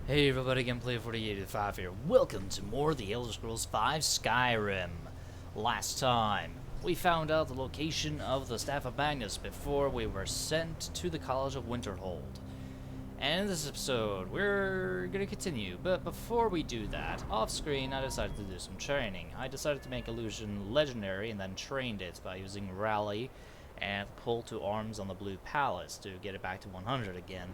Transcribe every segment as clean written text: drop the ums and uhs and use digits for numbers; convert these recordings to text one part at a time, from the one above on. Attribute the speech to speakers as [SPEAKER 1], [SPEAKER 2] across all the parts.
[SPEAKER 1] Hey everybody, Gameplay 4085 here. Welcome to more of the Elder Scrolls V Skyrim. Last time, we found out the location of the Staff of Magnus before we were sent to the College of Winterhold. And in this episode, we're gonna continue, but before we do that, off screen I decided to do some training. I decided to make Illusion legendary and then trained it by using Rally and Pull to Arms on the Blue Palace to get it back to 100 again.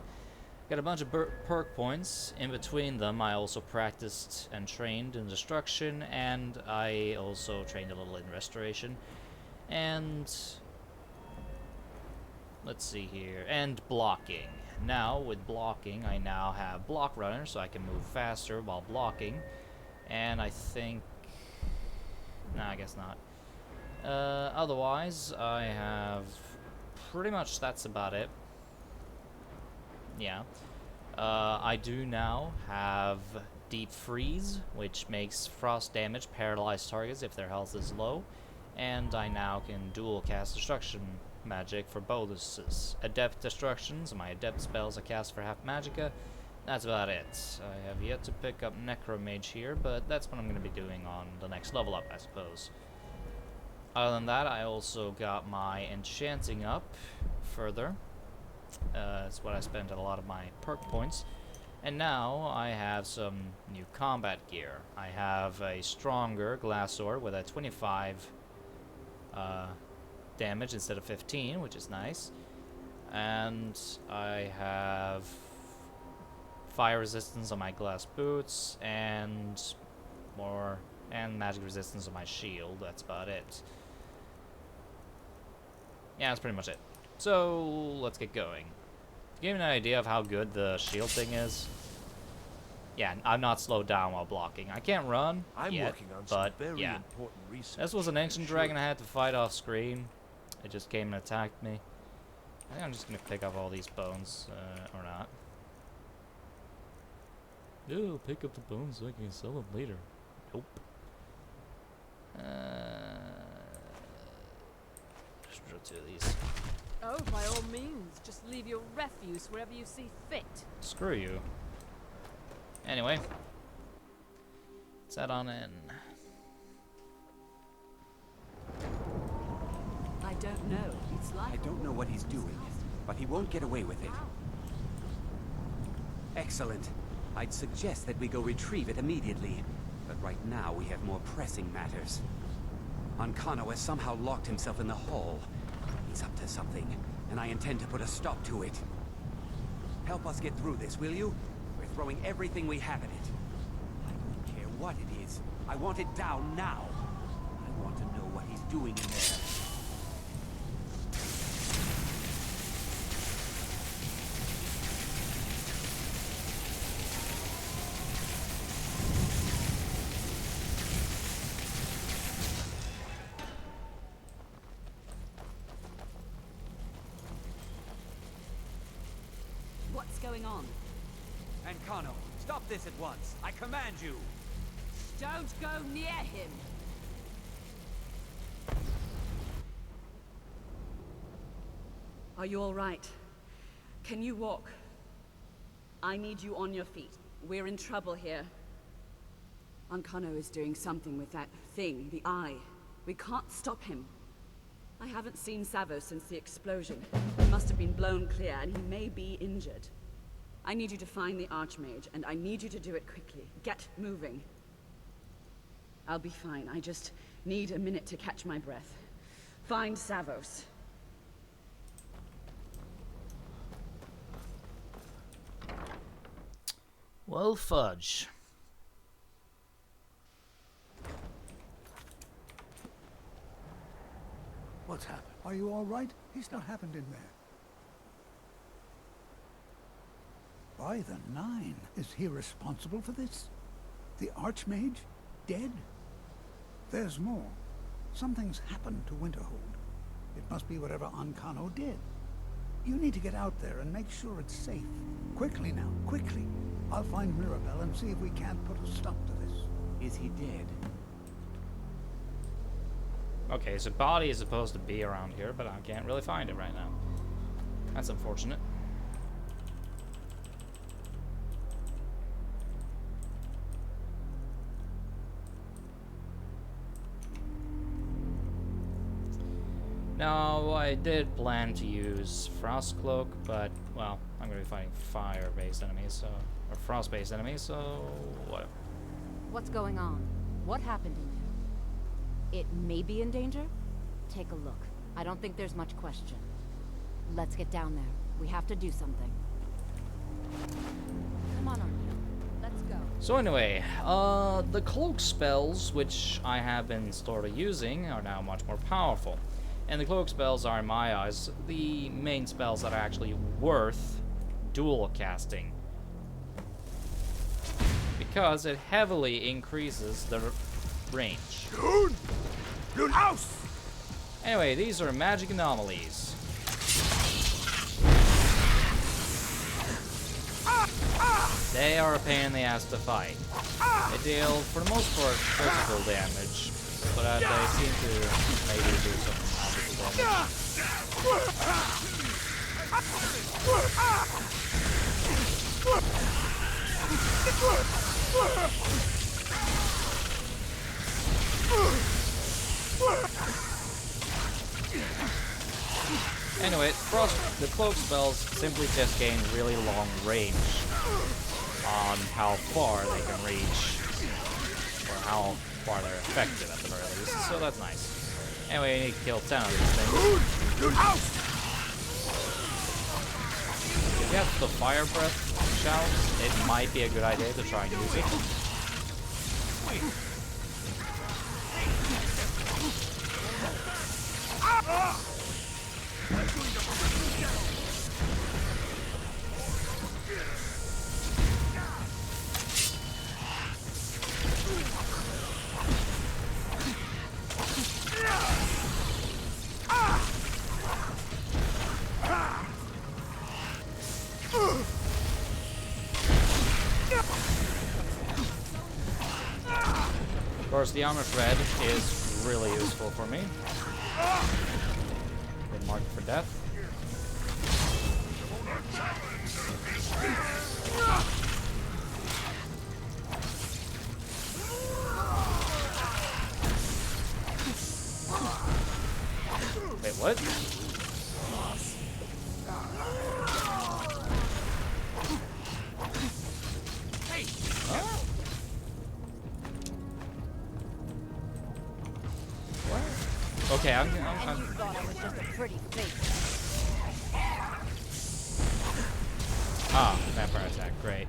[SPEAKER 1] Got a bunch of perk points. In between them, I also practiced and trained in destruction, and I also trained a little in restoration. And let's see here, and blocking. Now, with blocking, I now have block runner, so I can move faster while blocking. And I think, nah, I guess not. Otherwise, I have pretty much that's about it. Yeah. I do now have Deep Freeze, which makes frost damage paralyze targets if their health is low, and I now can dual cast destruction magic for bonuses. Adept destruction, so my adept spells I cast for half magicka. That's about it. I have yet to pick up Necromage here, but that's what I'm going to be doing on the next level up, I suppose. Other than that, I also got my enchanting up further. It's what I spent a lot of my perk points. And now I have some new combat gear. I have a stronger glass sword with a 25 damage instead of 15, which is nice. And I have fire resistance on my glass boots and magic resistance on my shield. That's about it. Yeah, that's pretty much it. So, let's get going. To give you an idea of how good the shield thing is, yeah, I'm not slowed down while blocking. I can't run yet, but yeah. This was an ancient dragon I had to fight off screen. It just came and attacked me. I think I'm just going to pick up all these bones, or not. Ew, pick up the bones so I can sell them later. Nope. Just draw two of these.
[SPEAKER 2] Oh, by all means, just leave your refuse wherever you see fit.
[SPEAKER 1] Screw you. Anyway, let's head on in.
[SPEAKER 2] I don't know. It's like
[SPEAKER 3] I don't know what he's doing, but he won't get away with it. Excellent. I'd suggest that we go retrieve it immediately. But right now we have more pressing matters. Ancano has somehow locked himself in the hall. He's up to something, and I intend to put a stop to it. Help us get through this, will you? We're throwing everything we have at it. I don't care what it is. I want it down now. I want to know what he's doing in there.
[SPEAKER 2] what's going on.
[SPEAKER 3] Ancano, stop this at once. I command you.
[SPEAKER 2] Don't go near him.
[SPEAKER 4] Are you all right? Can you walk? I need you on your feet. We're in trouble here. Ancano is doing something with that thing, the eye. We can't stop him. I haven't seen Savo since the explosion. He must have been blown clear, and he may be injured. I need you to find the Archmage, and I need you to do it quickly. Get moving. I'll be fine. I just need a minute to catch my breath. Find Savos.
[SPEAKER 1] Well, fudge.
[SPEAKER 5] What's happened? Are you all right? He's not happened in there. By the Nine, is he responsible for this? The Archmage? Dead? There's more. Something's happened to Winterhold. It must be whatever Ancano did. You need to get out there and make sure it's safe. Quickly now, quickly. I'll find Mirabelle and see if we can't put a stop to this.
[SPEAKER 3] Is he dead?
[SPEAKER 1] Okay, so body is supposed to be around here, but I can't really find it right now. That's unfortunate. Now, I did plan to use Frost Cloak, but, well, I'm going to be fighting fire-based enemies, so... Or frost-based enemies, so... whatever.
[SPEAKER 6] What's going on? What happened in there? It may be in danger? Take a look. I don't think there's much question. Let's get down there. We have to do something. Come on, Arneo. Let's go.
[SPEAKER 1] So anyway, the cloak spells, which I have been sort of using, are now much more powerful. And the cloak spells are, in my eyes, the main spells that are actually worth dual casting. Because it heavily increases the range. Anyway, these are magic anomalies. They are a pain in the ass to fight. They deal, for the most part, physical damage, but they seem to maybe do some magical damage. Anyway, the cloak spells simply just gain really long range on how far they can reach, or how far they're effective at the very least, so that's nice. Anyway, you need to kill 10 of these things. If you have the fire breath shouts, it might be a good idea to try and use it. Of course, the armor thread is really useful for me. Been marked for death. Wait, what? Huh? What? Okay, I'm
[SPEAKER 6] And you thought I was just a pretty face.
[SPEAKER 1] Ah, vampire attack, great.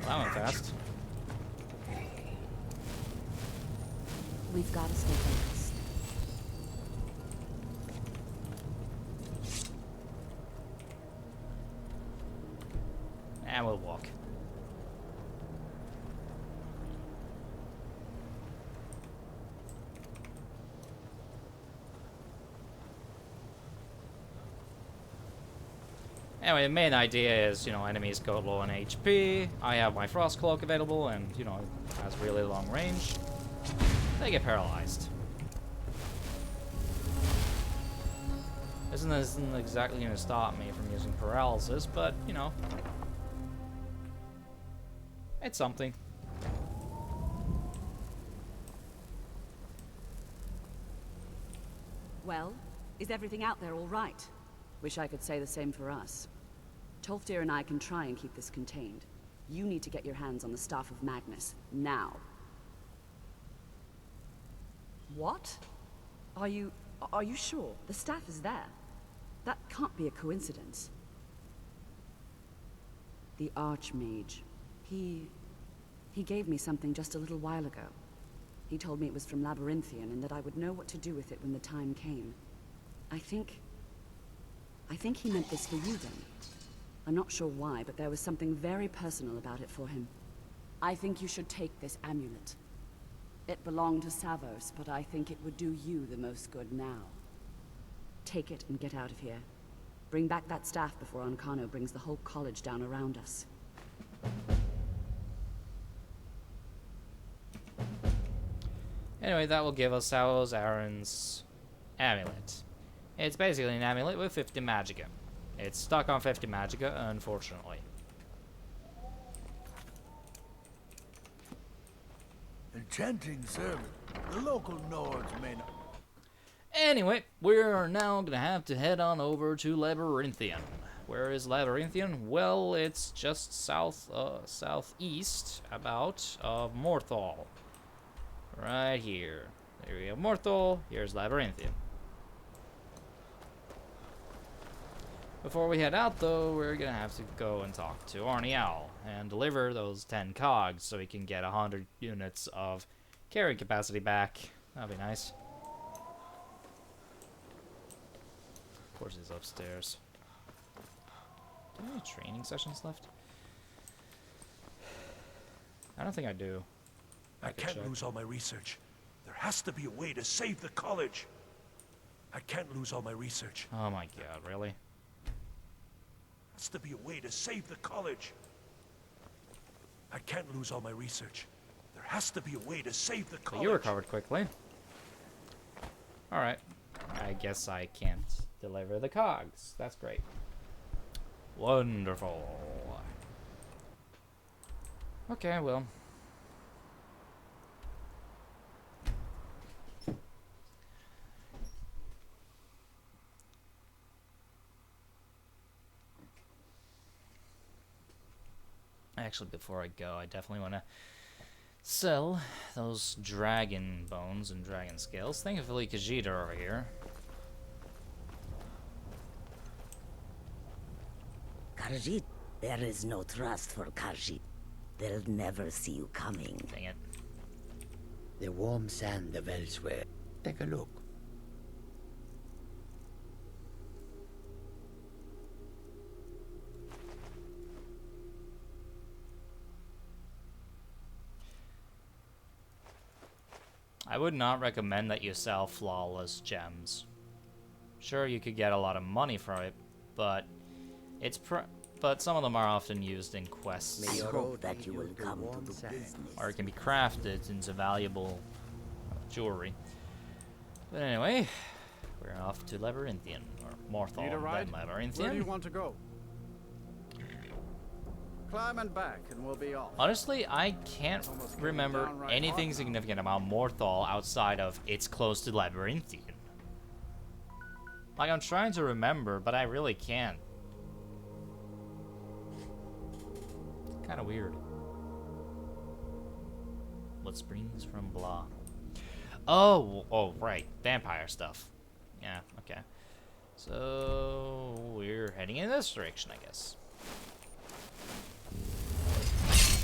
[SPEAKER 1] That went fast.
[SPEAKER 6] We've got to stay focused.
[SPEAKER 1] And we'll walk. Anyway, the main idea is, you know, enemies go low on HP. I have my Frost Cloak available, and, you know, it has really long range. They get paralyzed. This isn't exactly going to stop me from using paralysis, but, you know, it's something.
[SPEAKER 4] Well, is everything out there all right? Wish I could say the same for us. Tolfdir and I can try and keep this contained. You need to get your hands on the Staff of Magnus, now. What? Are you sure? The staff is there. That can't be a coincidence. The Archmage. He gave me something just a little while ago. He told me it was from Labyrinthian and that I would know what to do with it when the time came. I think he meant this for you then. I'm not sure why, but there was something very personal about it for him. I think you should take this amulet. It belonged to Savos, but I think it would do you the most good now. Take it and get out of here. Bring back that staff before Ancano brings the whole college down around us.
[SPEAKER 1] Anyway, that will give us Savos Aaron's amulet. It's basically an amulet with 50 magicka. It's stuck on 50 magicka, unfortunately.
[SPEAKER 7] Enchanting service. The local Nords may not.
[SPEAKER 1] Anyway, we're now gonna have to head on over to Labyrinthian. Where is Labyrinthian? Well, it's just southeast about of Morthal. Right here. There we go, Morthal. Here's Labyrinthian. Before we head out, though, we're gonna have to go and talk to Arnie Owl and deliver those 10 cogs so we can get 100 units of carrying capacity back. That'd be nice. Of course, he's upstairs. Do I have any training sessions left? I don't think I do.
[SPEAKER 8] I
[SPEAKER 1] could
[SPEAKER 8] can't
[SPEAKER 1] check.
[SPEAKER 8] lose all my research. There has to be a way to save the college. I can't lose all my research.
[SPEAKER 1] Oh my god, really?
[SPEAKER 8] Has to be a way to save the college. I can't lose all my research. There has to be a way to save the
[SPEAKER 1] But
[SPEAKER 8] college.
[SPEAKER 1] you recovered quickly. Alright. I guess I can't deliver the cogs. That's great. Wonderful. Okay, well. Actually, before I go, I definitely want to sell those dragon bones and dragon scales. Thankfully, Khajiit are over here.
[SPEAKER 9] Khajiit, there is no trust for Khajiit. They'll never see you coming.
[SPEAKER 1] Dang it.
[SPEAKER 10] The warm sand of elsewhere. Take a look.
[SPEAKER 1] I would not recommend that you sell flawless gems. Sure, you could get a lot of money from it, but but some of them are often used in quests,
[SPEAKER 9] I
[SPEAKER 10] Your
[SPEAKER 9] hope
[SPEAKER 10] road
[SPEAKER 9] that
[SPEAKER 10] lead
[SPEAKER 9] you
[SPEAKER 10] you
[SPEAKER 9] will
[SPEAKER 10] to
[SPEAKER 9] come
[SPEAKER 10] warm
[SPEAKER 9] to do
[SPEAKER 10] sand.
[SPEAKER 9] business.
[SPEAKER 1] or it can be crafted into valuable jewelry. But anyway, we're off to Labyrinthian, or Morthal,
[SPEAKER 11] Need a ride?
[SPEAKER 1] then
[SPEAKER 11] Where do you
[SPEAKER 1] Labyrinthian.
[SPEAKER 11] want to go? Climb and back, and we'll be off.
[SPEAKER 1] Honestly, I can't
[SPEAKER 11] Almost getting
[SPEAKER 1] remember
[SPEAKER 11] downright
[SPEAKER 1] anything
[SPEAKER 11] hot now.
[SPEAKER 1] significant about Morthal outside of it's close to Labyrinthian. Like, I'm trying to remember, but I really can't. Kind of weird. What springs from blah? Oh, right. Vampire stuff. Yeah, okay. So, we're heading in this direction, I guess.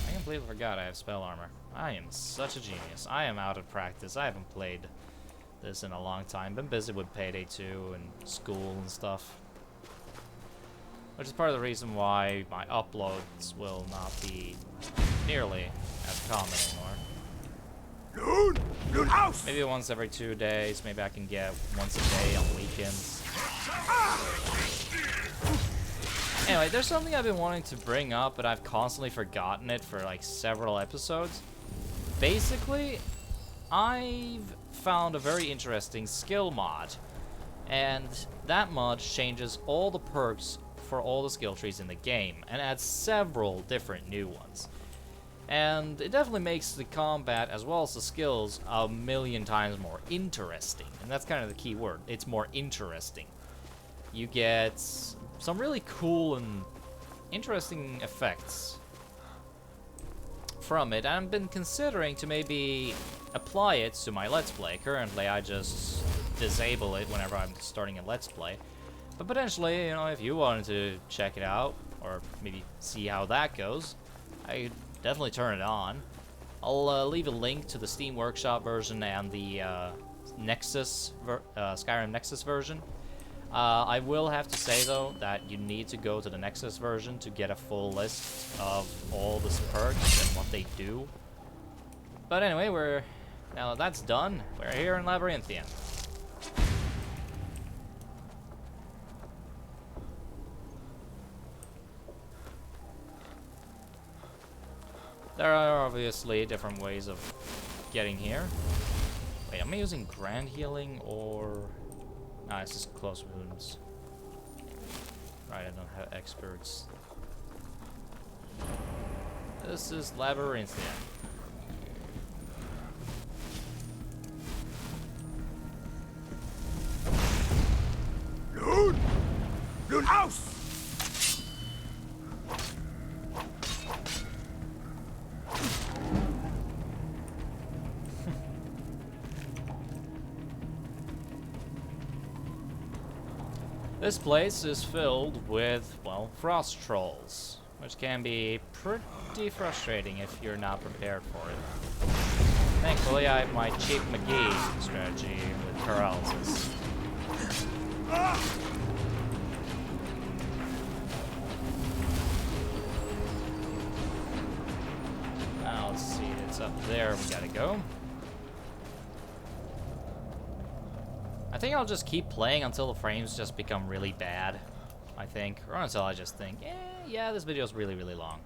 [SPEAKER 1] I completely forgot I have spell armor. I am such a genius. I am out of practice. I haven't played this in a long time. Been busy with Payday 2 and school and stuff. Which is part of the reason why my uploads will not be nearly as common anymore.
[SPEAKER 8] Loon house!
[SPEAKER 1] Maybe once every 2 days. Maybe I can get once a day on weekends. Anyway, there's something I've been wanting to bring up, but I've constantly forgotten it for like several episodes. Basically, I've found a very interesting skill mod, and that mod changes all the perks for all the skill trees in the game, and adds several different new ones. And it definitely makes the combat, as well as the skills, a million times more interesting. And that's kind of the key word. It's more interesting. You get some really cool and interesting effects from it. I've been considering to maybe apply it to my Let's Play. Currently, I just disable it whenever I'm starting a Let's Play. But potentially, you know, if you wanted to check it out, or maybe see how that goes, I could definitely turn it on. I'll leave a link to the Steam Workshop version and the Skyrim Nexus version. I will have to say, though, that you need to go to the Nexus version to get a full list of all the perks and what they do. But anyway, now that that's done, we're here in Labyrinthian. There are obviously different ways of getting here. Wait, am I using Grand Healing or... Ah, it's just close wounds. Right, I don't have experts. This is labyrinthian.
[SPEAKER 7] Loon house!
[SPEAKER 1] This place is filled with, well, frost trolls, which can be pretty frustrating if you're not prepared for it. Thankfully, I have my Chief McGee strategy with paralysis. Now, let's see, it's up there, we gotta go. I think I'll just keep playing until the frames just become really bad, I think. Or until I just think, yeah, this video's really, really long.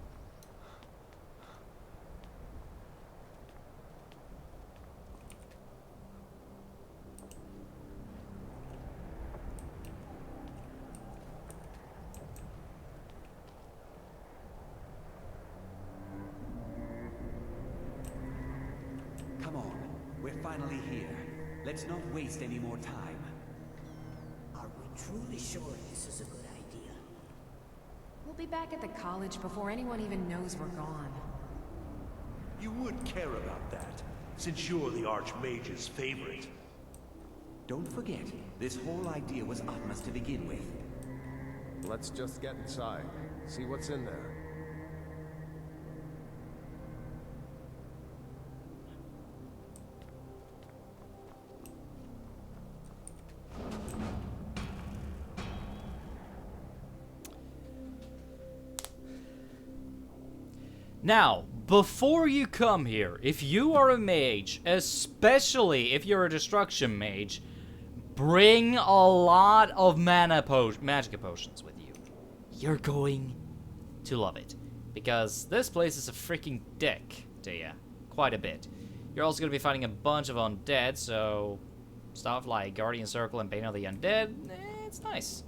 [SPEAKER 3] Come on, we're finally here. Let's not waste any more time.
[SPEAKER 9] Are we truly sure this is a good idea?
[SPEAKER 12] We'll be back at the college before anyone even knows we're gone.
[SPEAKER 8] You would care about that, since you're the Archmage's favorite.
[SPEAKER 3] Don't forget, this whole idea was Atma's to begin with.
[SPEAKER 13] Let's just get inside. See what's in there.
[SPEAKER 1] Now, before you come here, if you are a mage, especially if you're a destruction mage, bring a lot of magic potions with you. You're going to love it. Because this place is a freaking dick to you. Quite a bit. You're also going to be fighting a bunch of undead, so stuff like Guardian Circle and Bane of the Undead, it's nice.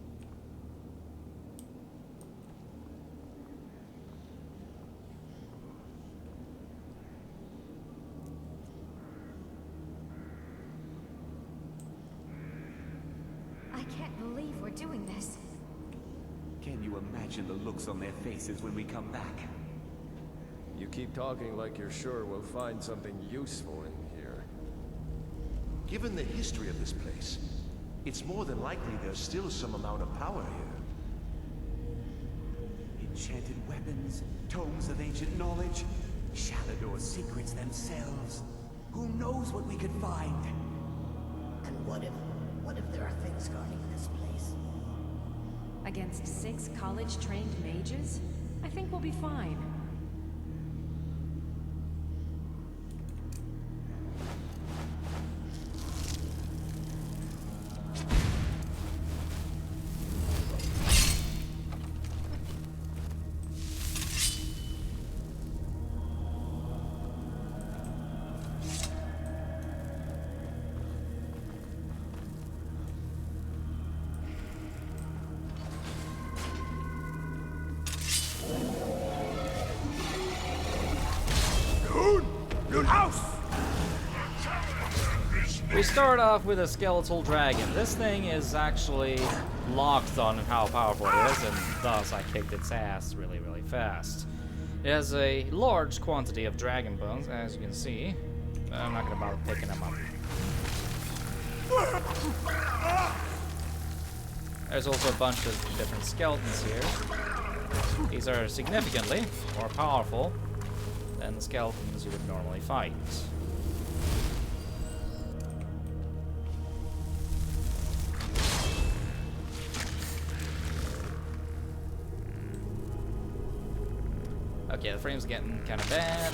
[SPEAKER 6] Doing this.
[SPEAKER 3] Can you imagine the looks on their faces when we come back?
[SPEAKER 13] You keep talking like you're sure we'll find something useful in here.
[SPEAKER 8] Given the history of this place, it's more than likely there's still some amount of power here.
[SPEAKER 3] Enchanted weapons, tomes of ancient knowledge, Shalador's secrets themselves. Who knows what we could find?
[SPEAKER 9] And what if there are things guarding this place?
[SPEAKER 12] Against 6 college-trained mages? I think we'll be fine.
[SPEAKER 1] We start off with a skeletal dragon. This thing is actually locked on how powerful it is, and thus I kicked its ass really, really fast. It has a large quantity of dragon bones, as you can see. I'm not gonna bother picking them up. There's also a bunch of different skeletons here. These are significantly more powerful than the skeletons you would normally fight. Okay, the frame's getting kind of bad.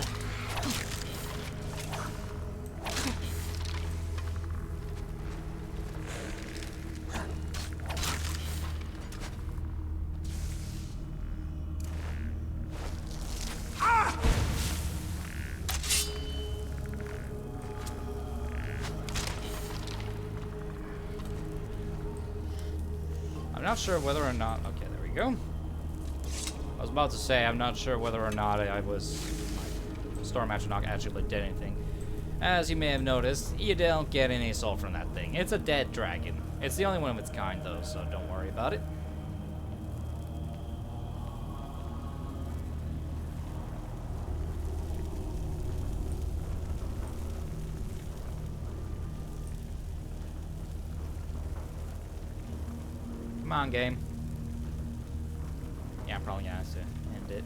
[SPEAKER 1] not sure whether or not... Okay, there we go. I was about to say, I'm not sure whether or not my Storm Atronach actually did anything. As you may have noticed, you don't get any soul from that thing. It's a dead dragon. It's the only one of its kind, though, so don't worry about it. Come on, game. Yeah, I'm probably gonna have to end it.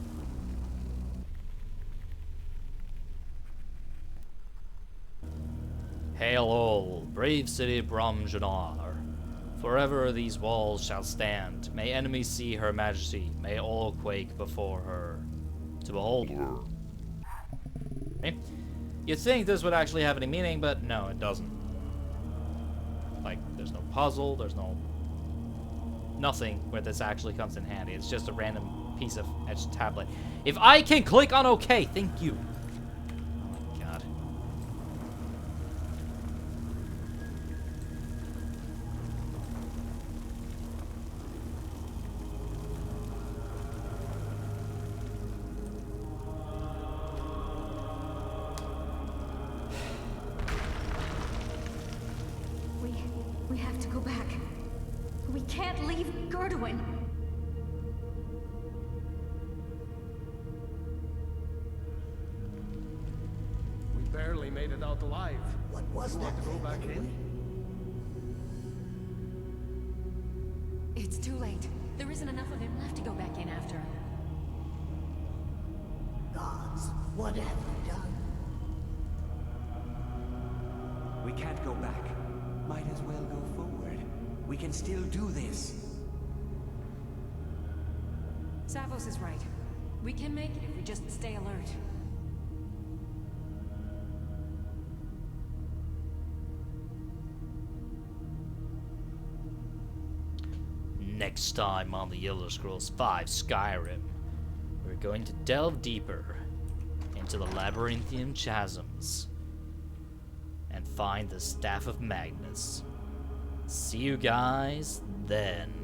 [SPEAKER 1] Hail all, brave city Bromjanar. Forever these walls shall stand. May enemies see her majesty. May all quake before her. To behold her. Okay. You'd think this would actually have any meaning, but no, it doesn't. Like, there's no puzzle, there's no... nothing where this actually comes in handy. It's just a random piece of etched tablet. If I can click on OK, thank you. Oh my god.
[SPEAKER 12] We have to go back. We can't leave Gerduin.
[SPEAKER 13] We barely made it out alive.
[SPEAKER 10] What was
[SPEAKER 13] You
[SPEAKER 10] that
[SPEAKER 13] want to go
[SPEAKER 10] thing,
[SPEAKER 13] back
[SPEAKER 10] anyway?
[SPEAKER 13] in?
[SPEAKER 12] It's too late. There isn't enough of him left to go back in after.
[SPEAKER 9] Gods, what have you done?
[SPEAKER 3] We can't go back. Might as well go forward. We can still do this.
[SPEAKER 12] Savos is right. We can make it if we just stay alert.
[SPEAKER 1] Next time on the Elder Scrolls V Skyrim, we're going to delve deeper into the labyrinthian chasms and find the Staff of Magnus. See you guys then.